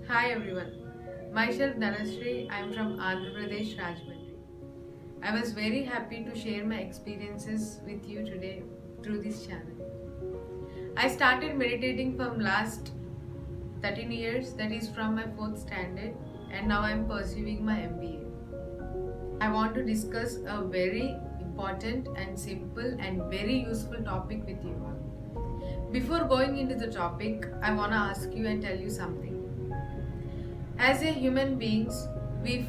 Hi everyone, myself Dhanashree. I am from Andhra Pradesh, Rajahmundry. I was very happy to share my experiences with you today through this channel. I started meditating from last 13 years, that is from my 4th standard, and now I am pursuing my MBA. I want to discuss a very important and simple and very useful topic with you. Before going into the topic, I want to ask you and tell you something. As a human beings, we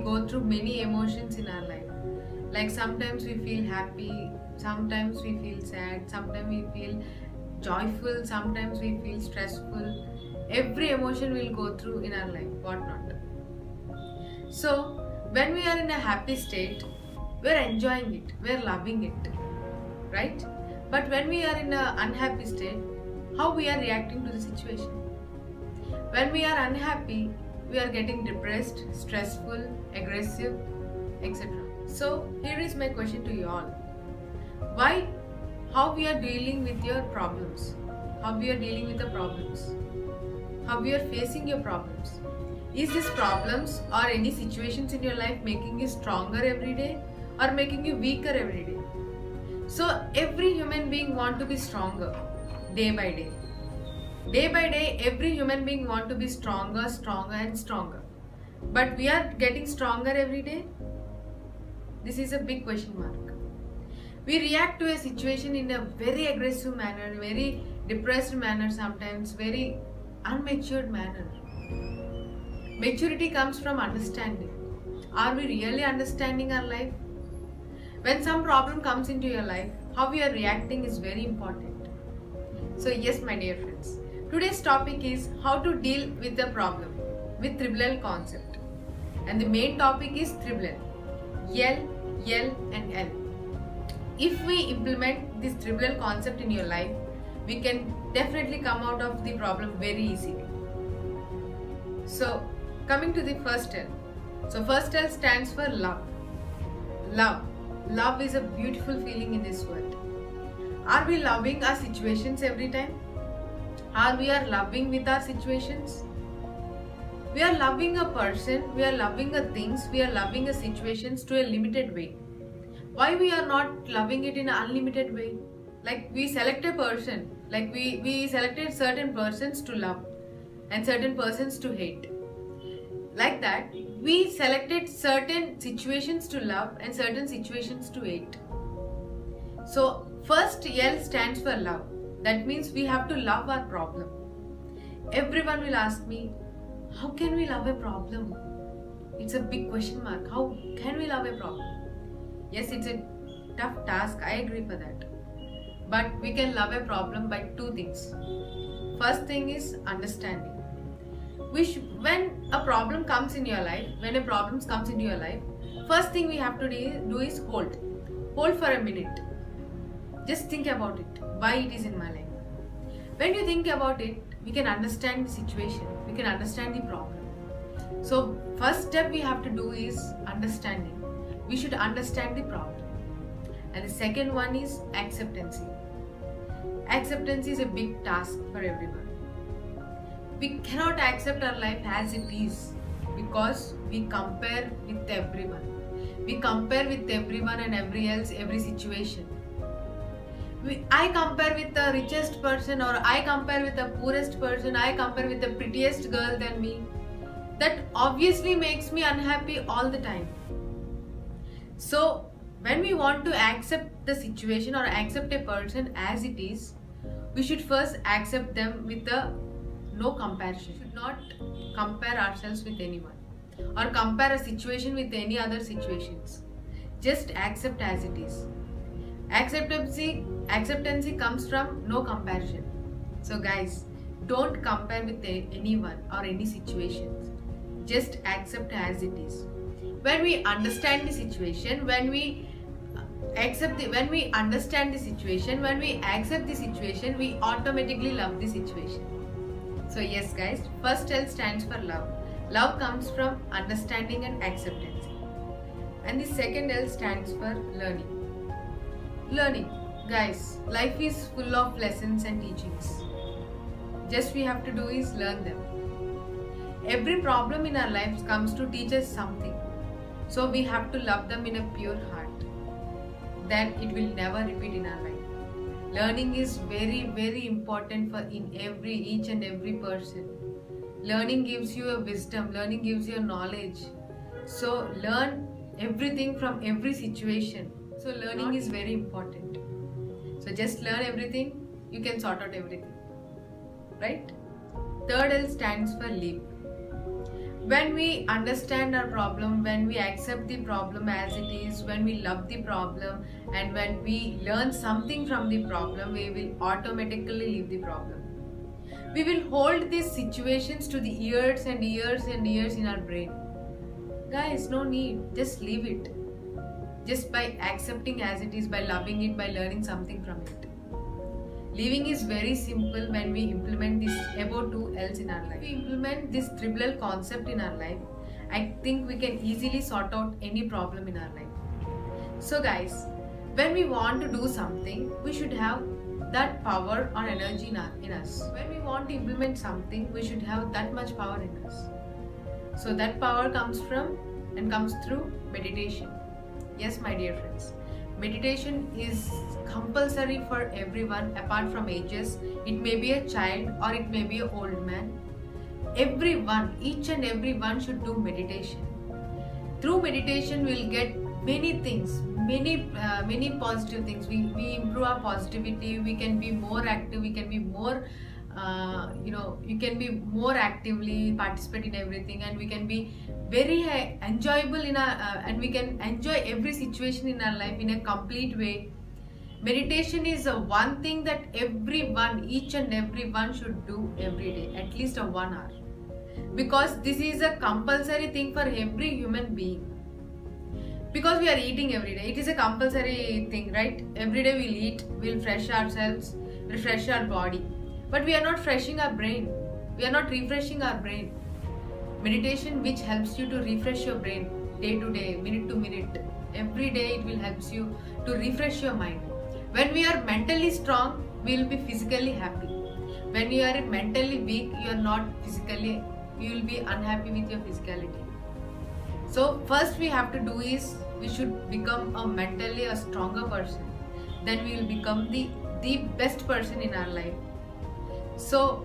go through many emotions in our life. Like sometimes we feel happy, sometimes we feel sad, sometimes we feel joyful, sometimes we feel stressful. Every emotion we'll go through in our life, whatnot. So when we are in a happy state, we're enjoying it, we're loving it, right? But when we are in an unhappy state, how we are reacting to the situation? When we are unhappy, we are getting depressed, stressful, aggressive, etc. So here is my question to you all. How we are dealing with your problems? How we are dealing with the problems? How we are facing your problems? Is these problems or any situations in your life making you stronger every day or making you weaker every day? So every human being wants to be stronger day by day. Day by day, every human being wants to be stronger, stronger and stronger. But we are getting stronger every day? This is a big question mark. We react to a situation in a very aggressive manner, very depressed manner sometimes, very unmatured manner. Maturity comes from understanding. Are we really understanding our life? When some problem comes into your life, how we are reacting is very important. So yes, my dear friends, today's topic is how to deal with the problem with triple L concept. And the main topic is triple L, L and L. If we implement this triple L concept in your life, we can definitely come out of the problem very easily. So coming to the first L. So first L stands for love. Love. Love is a beautiful feeling in this world. Are we loving our situations every time? Are we loving with our situations? We are loving a person, we are loving a things, we are loving a situations to a limited way. Why we are not loving it in an unlimited way? Like we select a person, like we selected certain persons to love and certain persons to hate. Like that, we selected certain situations to love and certain situations to hate. So first L stands for love. That means we have to love our problem. Everyone will ask me, how can we love a problem? It's a big question mark. How can we love a problem? Yes, it's a tough task. I agree for that. But we can love a problem by two things. First thing is understanding. When a problem comes in your life, first thing we have to do is hold. Hold for a minute. Just think about it. Why it is in my life. When you think about it, we can understand the situation. We can understand the problem. So first step we have to do is understanding. We should understand the problem. And the second one is acceptance. Acceptance is a big task for everyone. We cannot accept our life as it is because we compare with everyone. We compare with everyone and every situation. I compare with the richest person, or I compare with the poorest person, I compare with the prettiest girl than me. That obviously makes me unhappy all the time. So when we want to accept the situation or accept a person as it is, we should first accept them with no comparison. We should not compare ourselves with anyone or compare a situation with any other situations. Just accept as it is. Acceptance comes from no comparison. So guys, don't compare with anyone or any situations. Just accept as it is. When we understand the situation, when we accept the situation, we automatically love the situation. So yes guys, first L stands for love. Love comes from understanding and acceptance. And the second L stands for learning. Learning. Guys, life is full of lessons and teachings. Just we have to do is learn them. Every problem in our lives comes to teach us something. So we have to love them in a pure heart. Then it will never repeat in our life. Learning is very, very important for each and every person. Learning gives you a wisdom. Learning gives you a knowledge. So learn everything from every situation. So learning is very important. So just learn everything. You can sort out everything. Right? Third L stands for leave. When we understand our problem, when we accept the problem as it is, when we love the problem, and when we learn something from the problem, we will automatically leave the problem. We will hold these situations to the years and years and years in our brain. Guys, no need. Just leave it. Just by accepting as it is, by loving it, by learning something from it. Leaving is very simple when we implement this above 2 L's in our life. If we implement this triple L concept in our life, I think we can easily sort out any problem in our life. So guys, when we want to do something, we should have that power or energy in us. When we want to implement something, we should have that much power in us. So that power comes through meditation. Yes, my dear friends. Meditation is compulsory for everyone apart from ages. It may be a child or it may be an old man. Everyone, each and everyone should do meditation. Through meditation we will get many things, many positive things. We improve our positivity, we can be more active, we can be more you can be more actively participate in everything, and we can be very enjoyable in our and we can enjoy every situation in our life in a complete way. Meditation is one thing that each and everyone should do every day, at least 1 hour, because this is a compulsory thing for every human being. Because we are eating every day, it is a compulsory thing, right? Every day we'll eat, we'll refresh ourselves, refresh our body. But we are not refreshing our brain. We are not refreshing our brain. Meditation, which helps you to refresh your brain day to day, minute to minute. Every day it will help you to refresh your mind. When we are mentally strong, we will be physically happy. When you are mentally weak, you are not physically, you will be unhappy with your physicality. So first we have to do is, we should become mentally a stronger person. Then we will become the best person in our life. So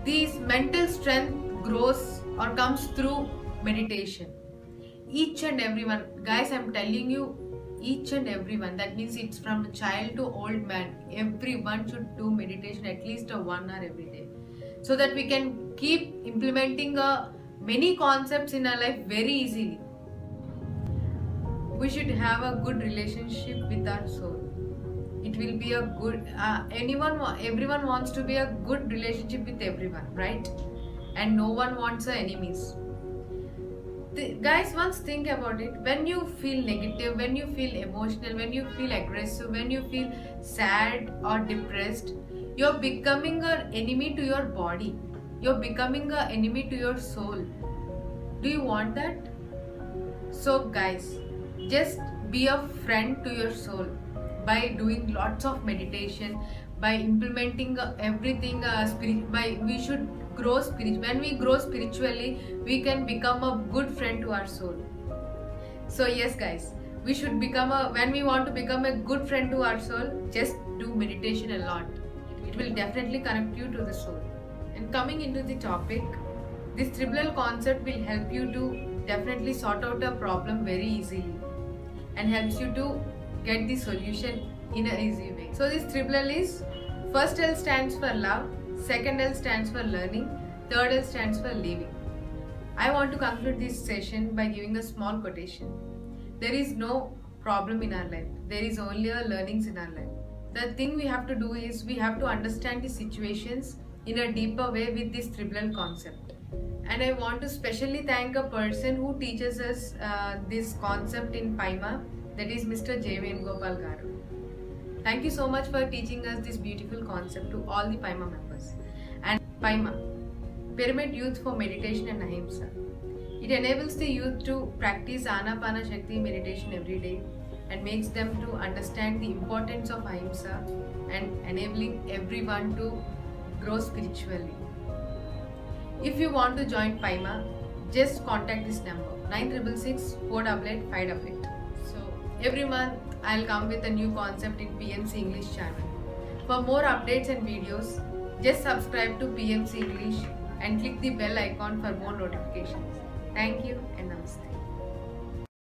this mental strength grows or comes through meditation. Each and everyone, guys, I'm telling you, each and everyone, that means it's from child to old man, everyone should do meditation at least 1 hour every day, so that we can keep implementing many concepts in our life very easily. We should have a good relationship with our soul. It will be a good, everyone wants to be a good relationship with everyone, right? And no one wants enemies. Guys, once think about it. When you feel negative, when you feel emotional, when you feel aggressive, when you feel sad or depressed, you're becoming an enemy to your body. You're becoming an enemy to your soul. Do you want that? So guys, just be a friend to your soul by doing lots of meditation, by implementing everything we should grow spiritually. When we grow spiritually, we can become a good friend to our soul. So yes guys, we should become when we want to become a good friend to our soul, just do meditation a lot. It will definitely connect you to the soul. And coming into the topic, this triple L concept will help you to definitely sort out a problem very easily and helps you to get the solution in an easy way. So this triple L is, first L stands for love, second L stands for learning, third L stands for living. I want to conclude this session by giving a small quotation. There is no problem in our life, there is only learnings in our life. The thing we have to do is, we have to understand the situations in a deeper way with this triple L concept. And I want to specially thank a person who teaches us this concept in Paima, that is Mr. J. Venugopal Garu. Thank you so much for teaching us this beautiful concept to all the Paima members. And Paima, Pyramid Youth for Meditation and Ahimsa. It enables the youth to practice Anapana Shakti meditation every day and makes them to understand the importance of Ahimsa and enabling everyone to grow spiritually. If you want to join Paima, just contact this number 9666 488 588. So every month I'll come with a new concept in PMC English channel. For more updates and videos, just subscribe to PMC English and click the bell icon for more notifications. Thank you and namaste.